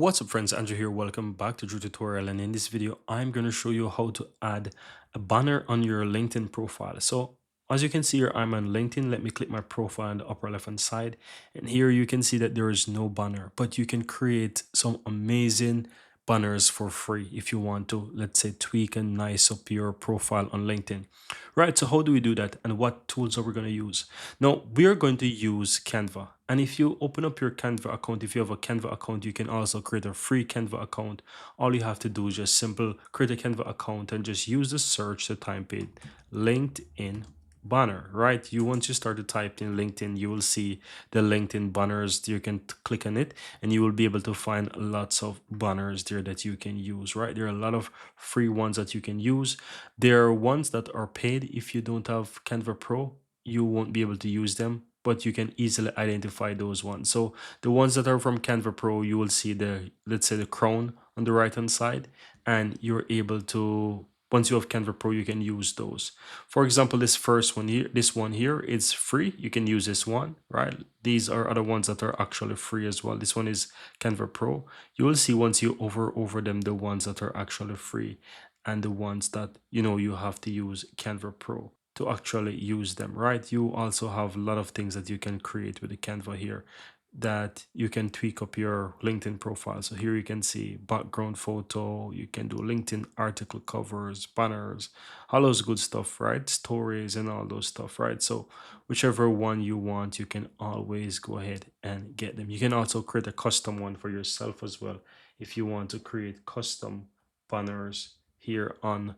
What's up friends, Andrew here. Welcome back to Drew Tutorial, and in this video I'm going to show you how to add a banner on your LinkedIn profile. So as you can see here, I'm on LinkedIn. Let me click my profile on the upper left hand side, and here you can see that there is no banner, but you can create some amazing banners for free if you want to, let's say, tweak and nice up your profile on LinkedIn. Right, so how do we do that and what tools are we going to use? Now, we are going to use Canva. And if you open up your Canva account, if you have a Canva account, you can also create a free Canva account. All you have to do is just simple create a Canva account and just use the search to type in LinkedIn banner, right? You once you start to type in LinkedIn, you will see the LinkedIn banners. You can click on it and you will be able to find lots of banners there that you can use, right? There are a lot of free ones that you can use. There are ones that are paid. If you don't have Canva Pro, you won't be able to use them, but you can easily identify those ones. So the ones that are from Canva Pro, you will see the, let's say, the crown on the right hand side, and you're able to, once you have Canva Pro, you can use those. For example, this first one here, this one here is free. You can use this one, right? These are other ones that are actually free as well. This one is Canva Pro. You will see once you over them the ones that are actually free and the ones that you have to use Canva Pro to actually use them, right? You also have a lot of things that you can create with the Canva here that you can tweak up your LinkedIn profile. So here you can see background photo, you can do LinkedIn article covers, banners, all those good stuff, right? Stories and all those stuff, right? So whichever one you want, you can always go ahead and get them. You can also create a custom one for yourself as well if you want to create custom banners here on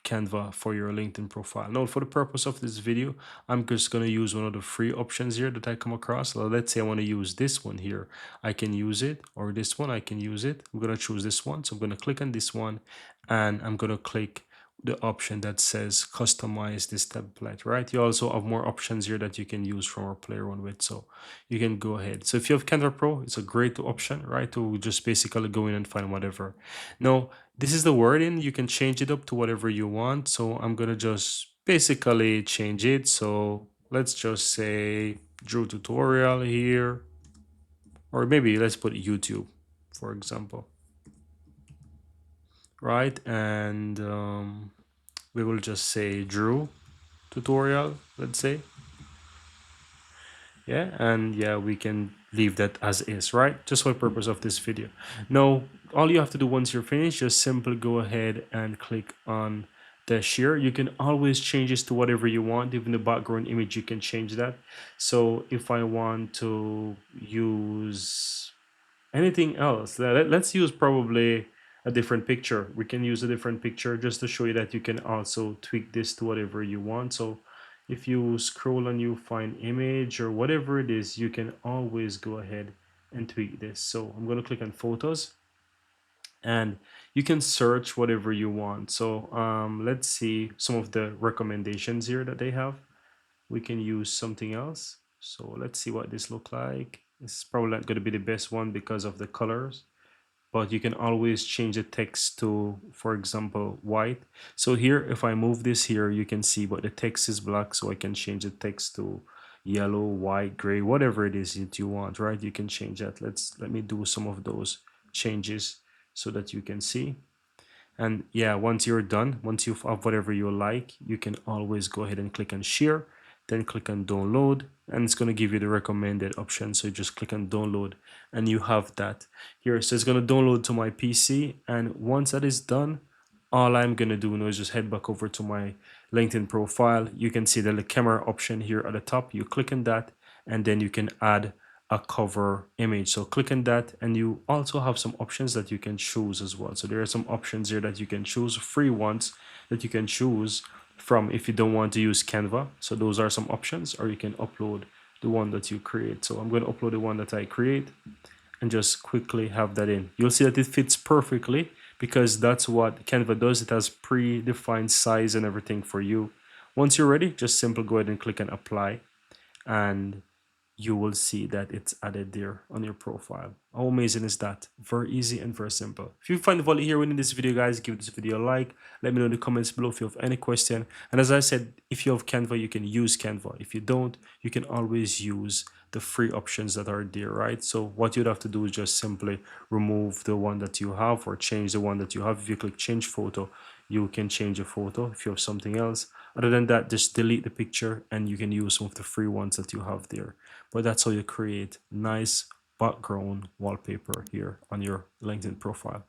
Canva for your LinkedIn profile. Now, for the purpose of this video, I'm just going to use one of the free options here that I come across. So let's say I want to use this one here. I can use it, or this one, I can use it. I'm going to choose this one. So I'm going to click on this one, and I'm going to click the option that says customize this template, right? You also have more options here that you can use from our player one with, so you can go ahead. So if you have Canva Pro, it's a great option, right, to just basically go in and find whatever. Now, this is the wording. You can change it up to whatever you want. So I'm going to just basically change it. So let's just say Drew tutorial here, or maybe let's put YouTube, for example, right? And we will just say Drew tutorial, let's say. Yeah, and yeah, we can leave that as is, right? Just for the purpose of this video. Now, all you have to do once you're finished, just simply go ahead and click on the share. You can always change this to whatever you want. Even the background image, you can change that. So if I want to use anything else, let's use probably a different picture. We can use a different picture just to show you that you can also tweak this to whatever you want. So if you scroll and you find image or whatever it is, you can always go ahead and tweak this. So I'm going to click on photos, and you can search whatever you want. So let's see some of the recommendations here that they have. We can use something else. So let's see what this look like. This is probably not going to be the best one because of the colors, but you can always change the text to, for example, white. So here, if I move this here, you can see, but the text is black, so I can change the text to yellow, white, gray, whatever it is that you want, right? You can change that. Let me do some of those changes so that you can see. And yeah, once you're done, once you have whatever you like, you can always go ahead and click on share, then click on download, and it's going to give you the recommended option. So you just click on download and you have that here. So it's going to download to my PC, and once that is done, all I'm going to do now is just head back over to my LinkedIn profile. You can see the camera option here at the top. You click on that, and then you can add a cover image. So click on that, and you also have some options that you can choose as well. So there are some options here that you can choose, free ones that you can choose from if you don't want to use Canva. So those are some options, or you can upload the one that you create. So I'm going to upload the one that I create and just quickly have that in. You'll see that it fits perfectly because that's what Canva does. It has predefined size and everything for you. Once you're ready, just simply go ahead and click on apply, and you will see that it's added there on your profile. How amazing is that? Very easy and very simple. If you find value here within this video, guys, give this video a like. Let me know in the comments below if you have any question. And as I said, if you have Canva, you can use Canva. If you don't, you can always use the free options that are there, right? So what you'd have to do is just simply remove the one that you have or change the one that you have. If you click change photo, you can change a photo if you have something else. Other than that, just delete the picture and you can use some of the free ones that you have there. But that's how you create nice background wallpaper here on your LinkedIn profile.